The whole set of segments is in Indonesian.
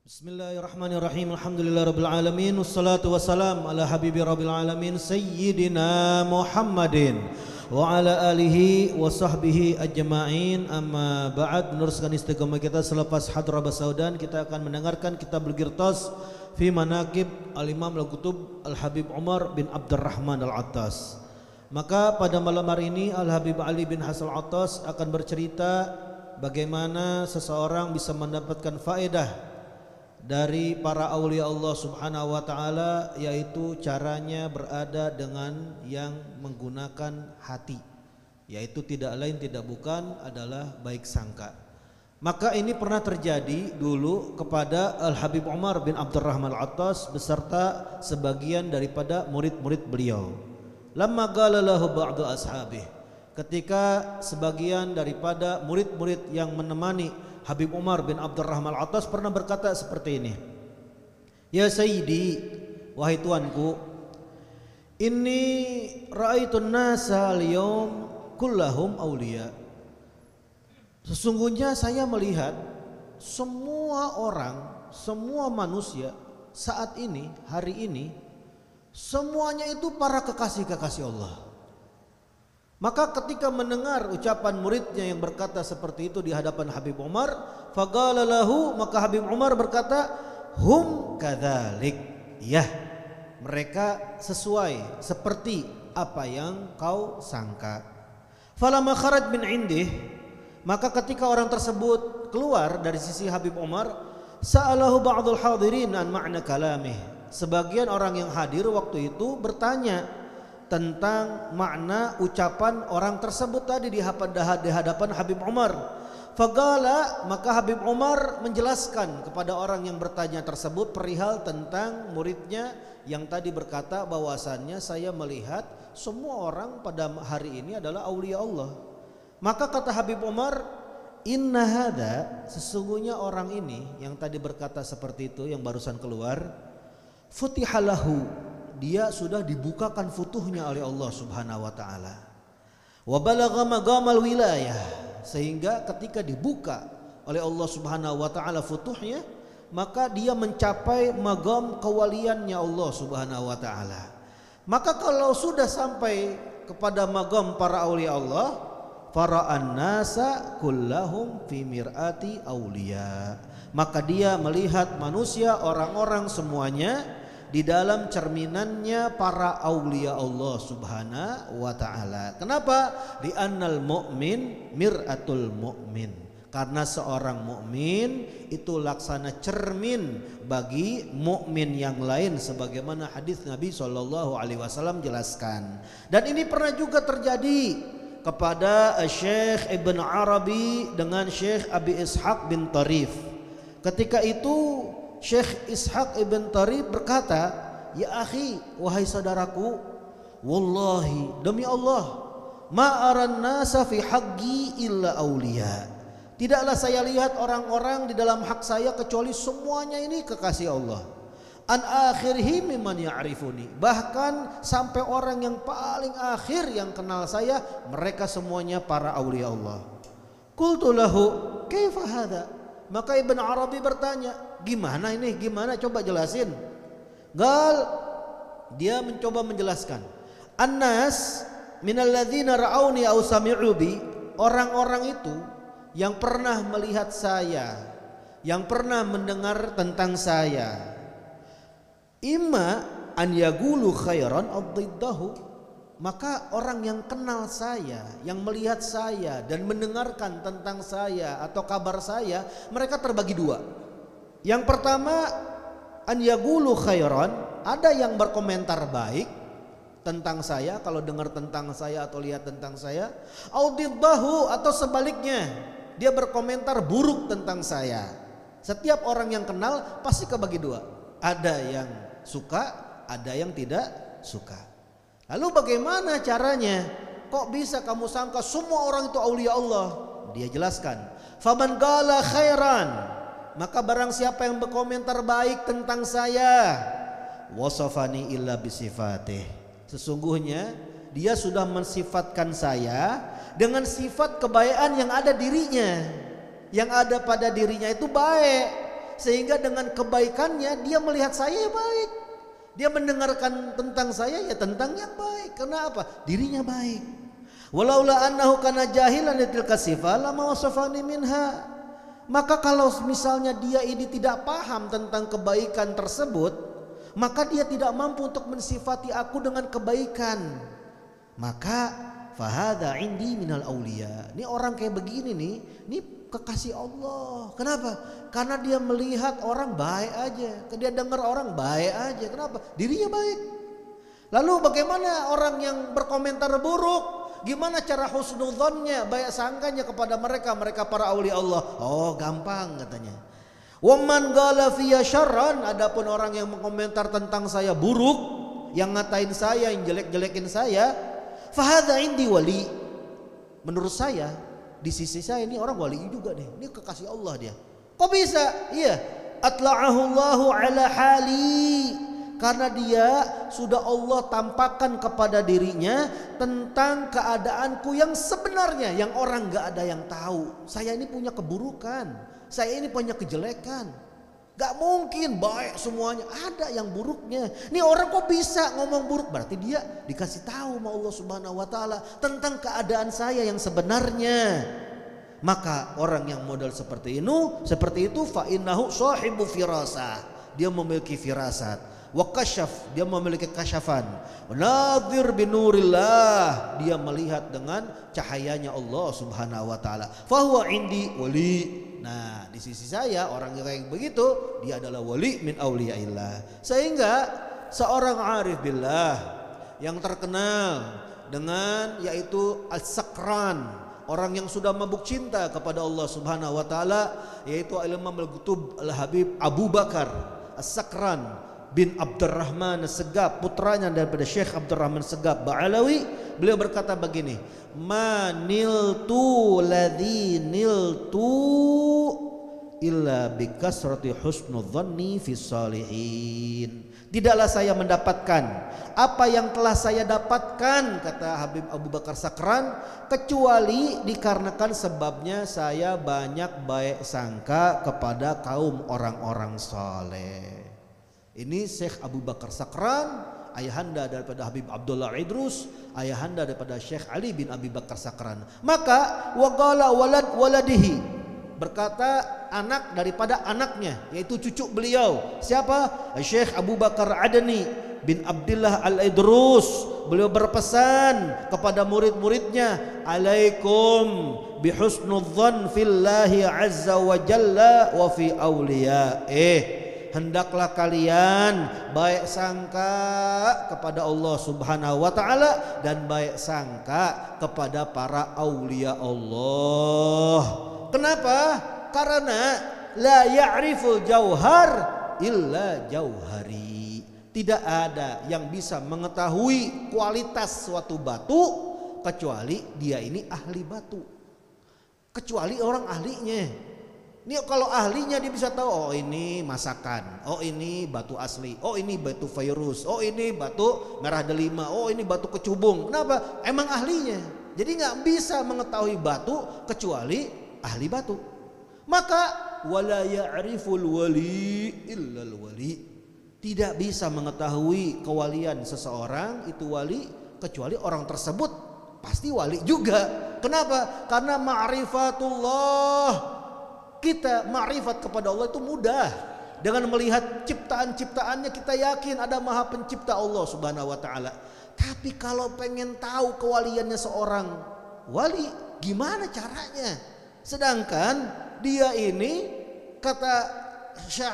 Bismillahirrahmanirrahim. Alhamdulillahirabbil alamin wassalatu wassalam ala habibi rabbil alamin sayyidina Muhammadin wa ala alihi wa sahbihi ajma'in. Amma ba'd. Meneruskan istiqamah kita selepas hadrah Basaudan, kita akan mendengarkan kitab Al-Qirtas fi manaqib al-Imam Al-Qutub Al-Habib Umar bin Abdurrahman Al-Attas. Maka pada malam hari ini Al-Habib Ali bin Hasan Al-Attas akan bercerita bagaimana seseorang bisa mendapatkan faedah dari para aulia Allah Subhanahu wa taala, yaitu caranya berada dengan yang menggunakan hati, yaitu tidak lain tidak bukan adalah baik sangka. Maka ini pernah terjadi dulu kepada Al-Habib Umar bin Abdurrahman Al-Attas beserta sebagian daripada murid-murid beliau. Lamma qala lahu ba'du ashabih, ketika sebagian daripada murid-murid yang menemani Habib Umar bin Abdurrahman Al-Attas pernah berkata seperti ini, "Ya Sayyidi, wahai tuanku, inni ra'aitun nasa al-yawm kullahum awliya." Sesungguhnya saya melihat semua orang, semua manusia saat ini, hari ini, semuanya itu para kekasih-kekasih Allah. Maka ketika mendengar ucapan muridnya yang berkata seperti itu di hadapan Habib Umar, faqala lahu, maka Habib Umar berkata, hum kadzalik, ya, mereka sesuai seperti apa yang kau sangka. Falamma kharaj min indih, maka ketika orang tersebut keluar dari sisi Habib Umar, sa'alahu ba'dul hadirin an ma'na kalamih. Sebagian orang yang hadir waktu itu bertanya tentang makna ucapan orang tersebut tadi di hadapan Habib Umar. Faqala, maka Habib Umar menjelaskan kepada orang yang bertanya tersebut perihal tentang muridnya yang tadi berkata bahwasannya saya melihat semua orang pada hari ini adalah aulia Allah. Maka kata Habib Umar, inna hadza, sesungguhnya orang ini yang tadi berkata seperti itu yang barusan keluar, futihalahu, dia sudah dibukakan futuhnya oleh Allah Subhanahu wa taala. Wa balagha maqamal wilayah, sehingga ketika dibuka oleh Allah Subhanahu wa taala futuhnya, maka dia mencapai maqam kewaliannya Allah Subhanahu wa taala. Maka kalau sudah sampai kepada maqam para aulia Allah, fara'an nasa kullahum fi mir'ati aulia, maka dia melihat manusia, orang-orang semuanya di dalam cerminannya para aulia Allah Subhanahu wa taala. Kenapa? Li'annal mu'min mir'atul mu'min. Karena seorang mukmin itu laksana cermin bagi mukmin yang lain, sebagaimana hadis Nabi sallallahu alaihi wasallam jelaskan. Dan ini pernah juga terjadi kepada Syekh Ibn Arabi dengan Syekh Abi Ishaq bin Tarif. Ketika itu Syekh Ishaq ibn Tarif berkata, ya akhi, wahai saudaraku, wallahi, demi Allah, ma'aran nasa fi haqqi illa awliya. Tidaklah saya lihat orang-orang di dalam hak saya kecuali semuanya ini kekasih Allah. An akhirhi mimman ya'rifuni, bahkan sampai orang yang paling akhir yang kenal saya, mereka semuanya para aulia Allah. Qultu lahu kaifa hadza? Maka Ibn Arabi bertanya, gimana ini? Gimana? Coba jelasin. Dia mencoba menjelaskan. Annas minalladzina ra'auni aw sami'u bi, orang-orang itu yang pernah melihat saya, yang pernah mendengar tentang saya, imma an yaqulu khairan aw diddahu, maka orang yang kenal saya, yang melihat saya dan mendengarkan tentang saya atau kabar saya, mereka terbagi dua. Yang pertama, an yaqulu khairan, ada yang berkomentar baik tentang saya kalau dengar tentang saya atau lihat tentang saya, audiddahu, atau sebaliknya, dia berkomentar buruk tentang saya. Setiap orang yang kenal pasti kebagi dua. Ada yang suka, ada yang tidak suka. Lalu bagaimana caranya? Kok bisa kamu sangka semua orang itu aulia Allah? Dia jelaskan, faman qala khairan, maka barang siapa yang berkomentar baik tentang saya, wasafani illa bisifatih, sesungguhnya dia sudah mensifatkan saya dengan sifat kebaikan yang ada dirinya, yang ada pada dirinya itu baik. sehingga dengan kebaikannya dia melihat saya baik. Dia mendengarkan tentang saya ya tentang yang baik. Kenapa? Dirinya baik. Walaula annahu kana jahilan litilka sifah lama wasafani minha. Maka kalau misalnya dia ini tidak paham tentang kebaikan tersebut, maka dia tidak mampu untuk mensifati aku dengan kebaikan. Maka fahadha indi minal aulia. Ini orang kayak begini nih, ini kekasih Allah. Kenapa? Karena dia melihat orang baik aja, dia dengar orang baik aja. Kenapa? Dirinya baik. Lalu bagaimana orang yang berkomentar buruk? Gimana cara husnudzonnya, baik sangkanya kepada mereka para aulia Allah? Oh, gampang katanya. Waman qala fiyya syarran, adapun orang yang mengomentar tentang saya buruk, yang ngatain saya, yang jelek-jelekin saya, fahadha indi wali. Menurut saya, di sisi saya ini orang wali juga nih. Ini kekasih Allah dia. Kok bisa? Iya. Atla'ahu Allahu ala hali. Karena dia sudah Allah tampakkan kepada dirinya tentang keadaanku yang sebenarnya, yang orang gak ada yang tahu. Saya ini punya keburukan, saya ini punya kejelekan. Gak mungkin baik semuanya, ada yang buruknya. Ini orang kok bisa ngomong buruk? Berarti dia dikasih tahu sama Allah Subhanahu wa taala tentang keadaan saya yang sebenarnya. Maka orang yang modal seperti itu fa innahu sahibu firasah. Dia memiliki firasat. Wa kasyaf, dia memiliki kasyafan. Nadhir binurillah, dia melihat dengan cahayanya Allah Subhanahu wa taala. Fahuwa indi wali. Nah, di sisi saya orang yang begitu, dia adalah wali min auliyaillah. Sehingga seorang arif billah yang terkenal dengan yaitu as-sakran, orang yang sudah mabuk cinta kepada Allah Subhanahu wa taala, yaitu Imam Al-Qutub Al-Habib Abu Bakar As-Sakran bin Abdurrahman Segaf, putranya daripada Syekh Abdurrahman Segaf Ba'alawi. Beliau berkata begini, maniltu ladzi niltu illa bikasrati husnudzanni fis salihin. Tidaklah saya mendapatkan apa yang telah saya dapatkan, kata Habib Abu Bakar Sakran, kecuali dikarenakan sebabnya saya banyak baik sangka kepada kaum orang-orang saleh. Ini Syekh Abu Bakar Sakran, ayahanda daripada Habib Abdullah Idrus, ayahanda daripada Syekh Ali bin Abi Bakar Sakran. Maka waqala waladihi, berkata anak daripada anaknya, yaitu cucu beliau. Siapa? Syekh Abu Bakar Adani bin Abdullah Al-Idrus. Beliau berpesan kepada murid-muridnya, alaikum bihusnudzan fillahi azza wa jalla wa fi awliya. Hendaklah kalian baik sangka kepada Allah Subhanahu wa taala dan baik sangka kepada para aulia Allah. Kenapa? Karena la ya'riful jauhar illa jauhari. Tidak ada yang bisa mengetahui kualitas suatu batu kecuali dia ini ahli batu. Kecuali orang ahlinya. Ini kalau ahlinya dia bisa tahu, oh ini masakan, oh ini batu asli, oh ini batu virus, oh ini batu merah delima, oh ini batu kecubung. Kenapa? Emang ahlinya. Jadi nggak bisa mengetahui batu kecuali ahli batu. Maka wala ya'riful wali illal wali. Tidak bisa mengetahui kewalian seseorang itu wali kecuali orang tersebut pasti wali juga. Kenapa? Karena ma'rifatullah. Kita ma'rifat kepada Allah itu mudah. Dengan melihat ciptaan-ciptaannya kita yakin ada Maha Pencipta Allah Subhanahu wa taala. Tapi kalau pengen tahu kewaliannya seorang wali, gimana caranya? Sedangkan dia ini, kata Syekh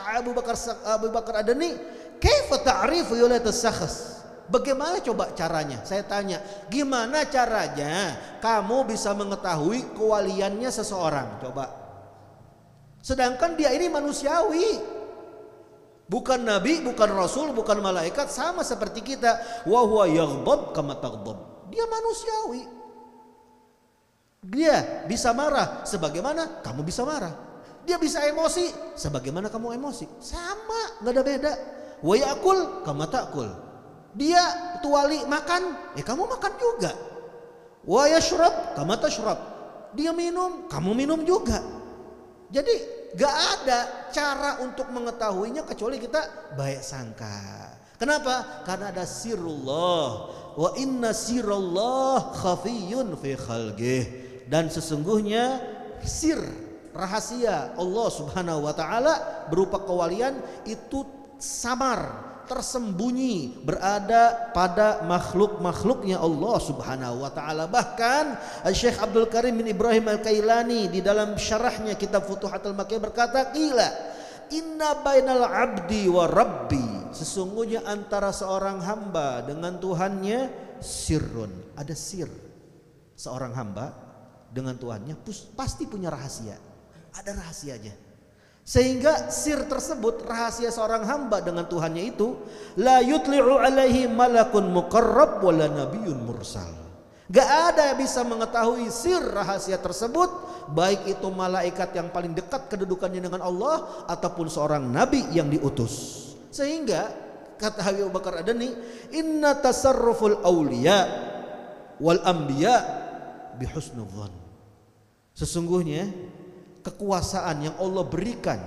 Abu Bakar Adani, kaifa ta'rifu wilayatas syakhs? Bagaimana coba caranya? Saya tanya, gimana caranya kamu bisa mengetahui kewaliannya seseorang? Coba. Sedangkan dia ini manusiawi, bukan nabi, bukan rasul, bukan malaikat, sama seperti kita. Wa huwa yaghdab kama taghdab. Dia manusiawi. Dia bisa marah sebagaimana kamu bisa marah. Dia bisa emosi sebagaimana kamu emosi. Sama, nggak ada beda. Wa ya'kul kama ta'kul. Dia tuali makan, kamu makan juga. Wa yashrab kama tashrab. Dia minum, kamu minum juga. Jadi gak ada cara untuk mengetahuinya kecuali kita baik sangka. Kenapa? Karena ada sirullah. Wa inna sirallah khafiyun fi khalqih. Dan sesungguhnya sir, rahasia Allah Subhanahu wa taala berupa kewalian itu samar, tersembunyi, berada pada makhluk-makhluknya Allah Subhanahu wa taala. Bahkan Syekh Abdul Karim bin Ibrahim Al-Kailani di dalam syarahnya kitab Futuhatul Makkiyah berkata, "Qila inna bainal abdi wa rabbi." Sesungguhnya antara seorang hamba dengan Tuhannya sirrun, ada sir. Seorang hamba dengan Tuhannya pasti punya rahasia. Ada rahasianya. Sehingga sir tersebut, rahasia seorang hamba dengan Tuhannya itu, la yutli'u alaihi malakun muqarrab wala nabiyyun mursal. Gak ada yang bisa mengetahui sir rahasia tersebut, baik itu malaikat yang paling dekat kedudukannya dengan Allah ataupun seorang nabi yang diutus. Sehingga kata Habib Abu Bakar Adani, inna tasarruful awliya wal anbiya bihusnudzan. Sesungguhnya kekuasaan yang Allah berikan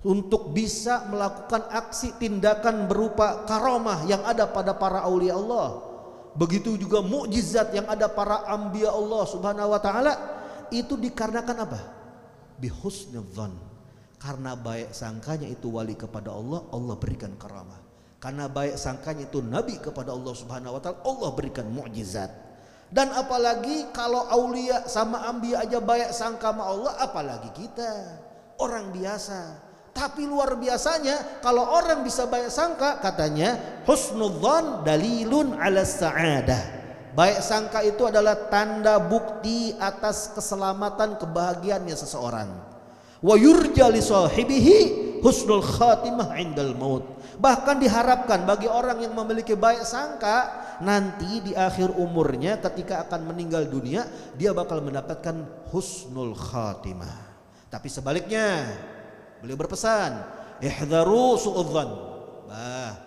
untuk bisa melakukan aksi tindakan berupa karamah yang ada pada para aulia Allah, begitu juga mukjizat yang ada para anbiya Allah Subhanahu wa taala, itu dikarenakan apa? Bihusnudzan. Karena baik sangkanya itu wali kepada Allah, Allah berikan karamah. Karena baik sangkanya itu nabi kepada Allah Subhanahu wa taala, Allah berikan mukjizat. Dan apalagi kalau aulia sama anbiya aja baik sangka sama Allah, apalagi kita orang biasa. Tapi luar biasanya kalau orang bisa baik sangka, katanya husnudzan dalilun ala sa'adah. Baik sangka itu adalah tanda bukti atas keselamatan kebahagiaannya seseorang. Wa yurja li sahibihi husnul khatimah indal maut. Bahkan diharapkan bagi orang yang memiliki baik sangka, nanti di akhir umurnya ketika akan meninggal dunia, dia bakal mendapatkan husnul khatimah. Tapi sebaliknya, beliau berpesan, ihdharu su'udzan.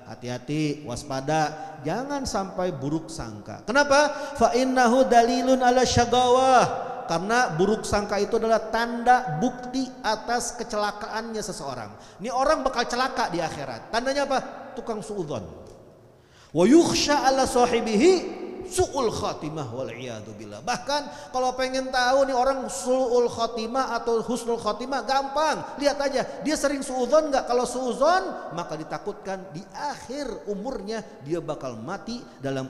Hati-hati, waspada, jangan sampai buruk sangka. Kenapa? Fa innahu dalilun ala syagawah. Karena buruk sangka itu adalah tanda bukti atas kecelakaannya seseorang. Ini orang bakal celaka di akhirat. Tandanya apa? Tukang suudzon. Wa yukhsha ala sahibihi su'ul khatimah wal iyadu billah. Bahkan kalau pengen tahu nih orang su'ul khatimah atau husnul khatimah, gampang. Lihat aja, dia sering suudzon enggak? Kalau suudzon, maka ditakutkan di akhir umurnya dia bakal mati dalam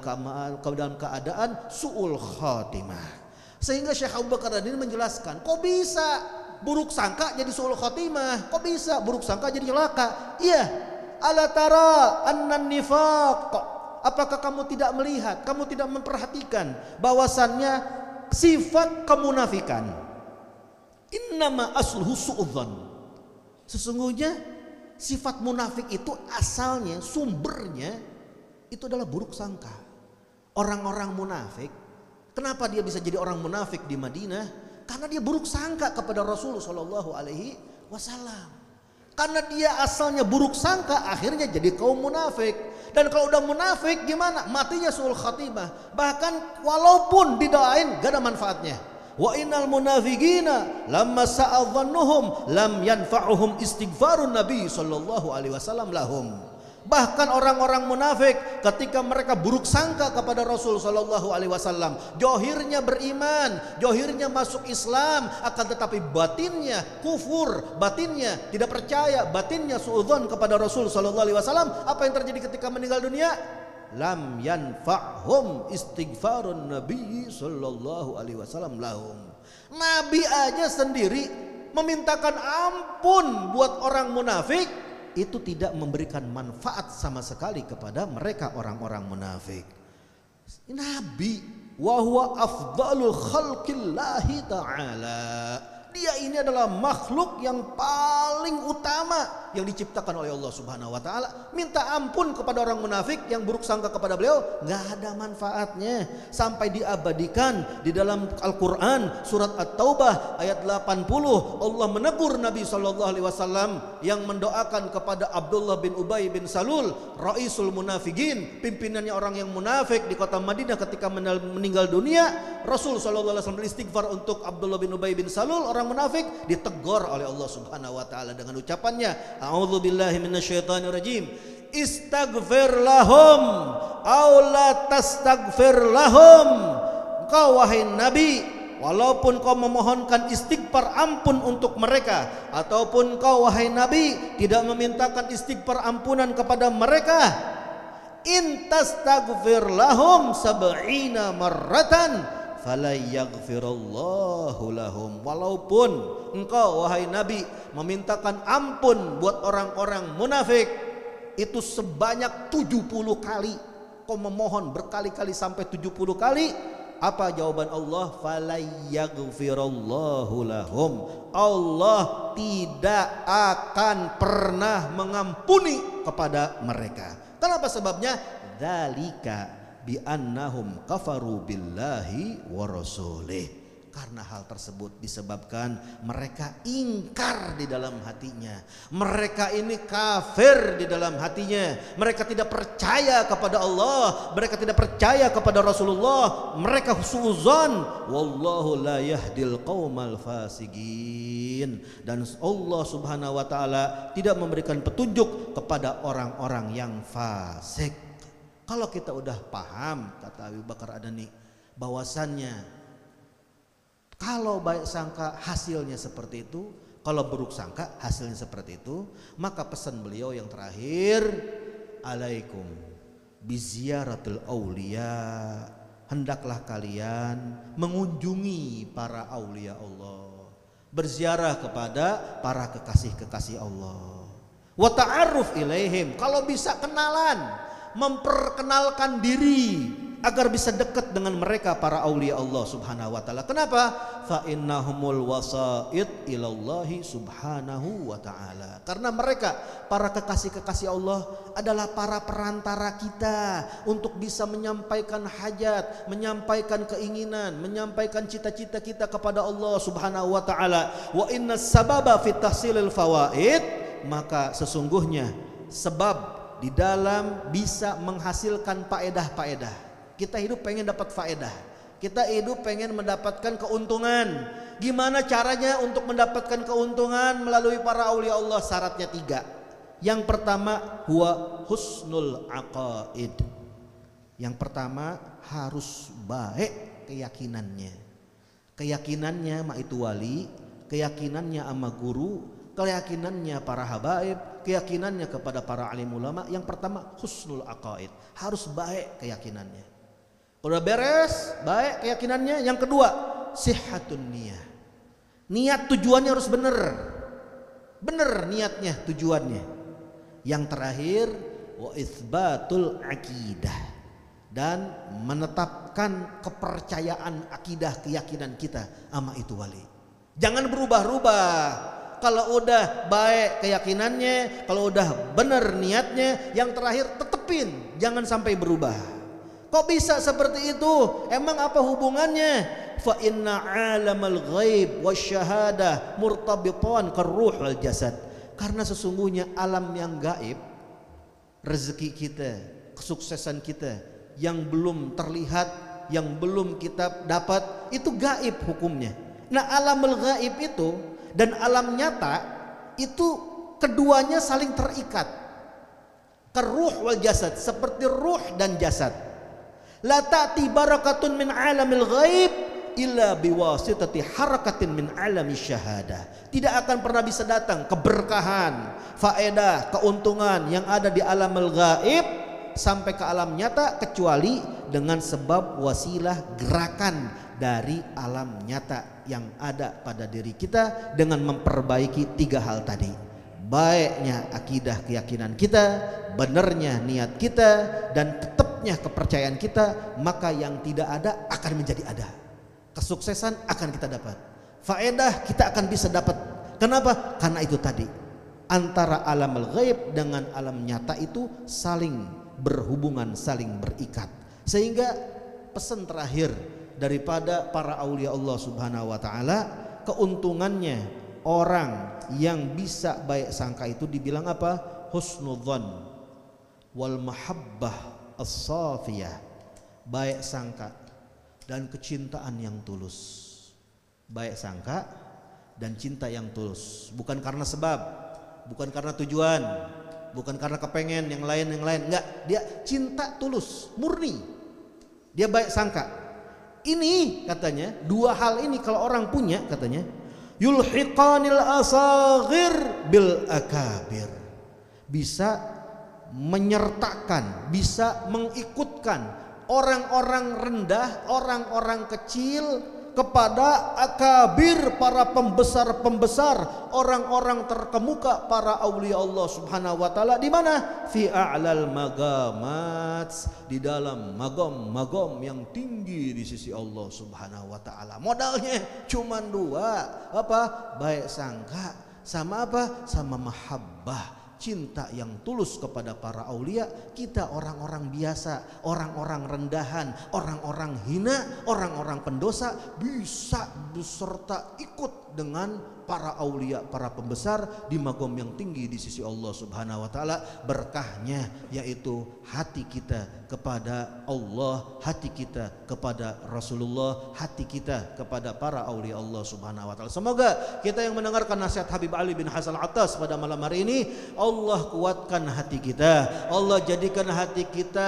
keadaan su'ul khatimah. Sehingga Syekh Abu Bakar ini menjelaskan, kok bisa buruk sangka jadi su'ul khatimah? Kok bisa buruk sangka jadi celaka? Iya, ala tara annan nifaq. Apakah kamu tidak melihat, kamu tidak memperhatikan bahwasannya sifat kemunafikan innama asluhu su'udzan. Sesungguhnya sifat munafik itu asalnya, sumbernya itu adalah buruk sangka. Orang-orang munafik, kenapa dia bisa jadi orang munafik di Madinah? Karena dia buruk sangka kepada Rasul Shallallahu Alaihi Wasallam. Karena dia asalnya buruk sangka, akhirnya jadi kaum munafik. Dan kalau udah munafik gimana? Matinya su'ul khatimah. Bahkan walaupun didoain gak ada manfaatnya. Wa innal munafiqina lamma sa'adhannuhum lam yanfa'uhum istighfarun Nabi Shallallahu Alaihi Wasallam lahum. Bahkan orang-orang munafik ketika mereka buruk sangka kepada Rasul Shallallahu Alaihi Wasallam, johirnya beriman, johirnya masuk Islam, akan tetapi batinnya kufur, batinnya tidak percaya, batinnya suudzon kepada Rasul Shallallahu Alaihi Wasallam. Apa yang terjadi ketika meninggal dunia? Lam yanfa'hum istighfarun Nabi Shallallahu Alaihi Wasallam lahum. Nabi aja sendiri memintakan ampun buat orang munafik, itu tidak memberikan manfaat sama sekali kepada mereka orang-orang munafik. Nabi wa huwa afdalul khalqillahi ta'ala. Dia ini adalah makhluk yang paling paling utama yang diciptakan oleh Allah Subhanahu wa taala. Minta ampun kepada orang munafik yang buruk sangka kepada beliau, nggak ada manfaatnya. Sampai diabadikan di dalam Al-Qur'an surat At-Taubah ayat 80, Allah menegur Nabi sallallahu alaihi wasallam yang mendoakan kepada Abdullah bin Ubay bin Salul, raisul munafikin, pimpinannya orang yang munafik di kota Madinah ketika meninggal dunia. Rasul sallallahu alaihi wasallam beristighfar untuk Abdullah bin Ubay bin Salul, orang munafik, ditegur oleh Allah Subhanahu wa taala dengan ucapannya, a'udzubillahi minasyaitonirrajim, istaghfir lahum aw la tastaghfir lahum. Engkau wahai Nabi, walaupun kau memohonkan istighfar ampun untuk mereka, ataupun kau wahai Nabi tidak memintakan istighfar ampunan kepada mereka, in tastaghfir lahum sab'ina marratan fala yaghfirullahu lahum. Walaupun engkau wahai Nabi memintakan ampun buat orang-orang munafik itu sebanyak 70 kali, kau memohon berkali-kali sampai 70 kali, apa jawaban Allah? Fala yaghfirullahu lahum. Allah tidak akan pernah mengampuni kepada mereka. Kenapa sebabnya? Dzalika bi annahum kafaru billahi wa rasulih. Karena hal tersebut disebabkan mereka ingkar di dalam hatinya. Mereka ini kafir di dalam hatinya. Mereka tidak percaya kepada Allah. Mereka tidak percaya kepada Rasulullah. Mereka suuzon. Wallahu la yahdil qaumal fasiqin. Dan Allah Subhanahu wa taala tidak memberikan petunjuk kepada orang-orang yang fasik. Kalau kita udah paham, kata Abu Bakar Adani, bahwasannya kalau baik sangka hasilnya seperti itu, kalau buruk sangka hasilnya seperti itu, maka pesan beliau yang terakhir, alaikum biziaratul aulia, hendaklah kalian mengunjungi para aulia Allah, berziarah kepada para kekasih-kekasih Allah, wa ta'arruf ilaihim, kalau bisa kenalan, memperkenalkan diri agar bisa dekat dengan mereka para aulia Allah Subhanahu wa taala. Kenapa? Fa innahumul wasaid ilallahi Subhanahu wa taala. Karena mereka para kekasih-kekasih Allah adalah para perantara kita untuk bisa menyampaikan hajat, menyampaikan keinginan, menyampaikan cita-cita kita kepada Allah Subhanahu wa taala. Wa innas sababa fi tahsilil fawaid, maka sesungguhnya sebab di dalam bisa menghasilkan faedah-faedah. Kita hidup pengen dapat faedah, kita hidup pengen mendapatkan keuntungan. Gimana caranya untuk mendapatkan keuntungan melalui para aulia Allah? Syaratnya 3. Yang pertama huwa husnul aqaid. Yang pertama harus baik keyakinannya. Keyakinannya ma itu wali, keyakinannya ama guru, keyakinannya para habaib, keyakinannya kepada para alim ulama. Yang pertama husnul aqaid, harus baik keyakinannya. Udah beres, baik keyakinannya. Yang kedua, sihhatun niyah. Niat tujuannya harus benar. Benar niatnya, tujuannya. Yang terakhir, wa itsbatul aqidah. Dan menetapkan kepercayaan akidah keyakinan kita sama itu wali. Jangan berubah-ubah. Kalau udah baik keyakinannya, kalau udah benar niatnya, yang terakhir tetepin, jangan sampai berubah. Kok bisa seperti itu? Emang apa hubungannya? Fa inna alamal ghaib wasyahadah murtabitan karruh wal jasad. Karena sesungguhnya alam yang gaib, rezeki kita, kesuksesan kita yang belum terlihat, yang belum kita dapat, itu gaib hukumnya. Nah, alamul ghaib itu dan alam nyata itu keduanya saling terikat. Karruh wal jasad, seperti ruh dan jasad. La ta'ti barakatun min alamil ghaib illa biwasitati harakatin min alami syahadah. Tidak akan pernah bisa datang keberkahan, faedah, keuntungan yang ada di alamul ghaib sampai ke alam nyata kecuali dengan sebab wasilah gerakan dari alam nyata yang ada pada diri kita dengan memperbaiki 3 hal tadi. Baiknya akidah keyakinan kita, benarnya niat kita, dan tetapnya kepercayaan kita, maka yang tidak ada akan menjadi ada. Kesuksesan akan kita dapat, faedah kita akan bisa dapat. Kenapa? Karena itu tadi, antara alam al-ghaib dengan alam nyata itu saling berhubungan, saling berikat. Sehingga pesan terakhir daripada para aulia Allah Subhanahu wa taala, keuntungannya orang yang bisa baik sangka itu dibilang apa? Husnudzon wal mahabbah as-safiyah. Baik sangka dan kecintaan yang tulus. Baik sangka dan cinta yang tulus, bukan karena sebab, bukan karena tujuan, bukan karena kepengen yang lain, enggak, dia cinta tulus, murni. Dia baik sangka. Ini katanya dua hal ini kalau orang punya katanya yulhiqanil asaghir bil akabir. Bisa menyertakan, bisa mengikutkan orang-orang rendah, orang-orang kecil kepada akabir, para pembesar-pembesar, orang-orang terkemuka, para aulia Allah Subhanahu wa taala. Di mana? Fi a'lal magamat, di dalam magam-magam yang tinggi di sisi Allah Subhanahu wa taala. Modalnya cuma dua, apa? Baik sangka sama apa? Sama mahabbah, cinta yang tulus kepada para aulia. Kita orang-orang biasa, orang-orang rendahan, orang-orang hina, orang-orang pendosa bisa beserta ikut dengan para aulia, para pembesar di magam yang tinggi di sisi Allah Subhanahu wa taala. Berkahnya yaitu hati kita kepada Allah, hati kita kepada Rasulullah, hati kita kepada para aulia Allah Subhanahu wa taala. Semoga kita yang mendengarkan nasihat Habib Ali bin Hasan Al-Attas pada malam hari ini, Allah kuatkan hati kita, Allah jadikan hati kita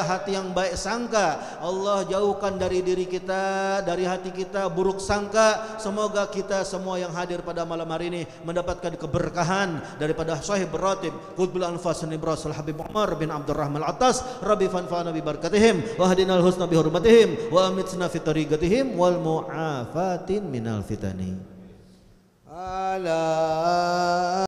hati yang baik sangka, Allah jauhkan dari diri kita, dari hati kita buruk sangka. Semoga kita semua yang hadir pada malam hari ini mendapatkan keberkahan daripada Sahib Ratib Qutbul Anfas Nibras Al-Habib Umar bin Abdurrahman Al-Attas. Rabbi fanfa'na bi barakatihim wa hadinal husna bi hurmatihim wa amitna fi tariqatihim wal mu'afatin minal fitani. Ala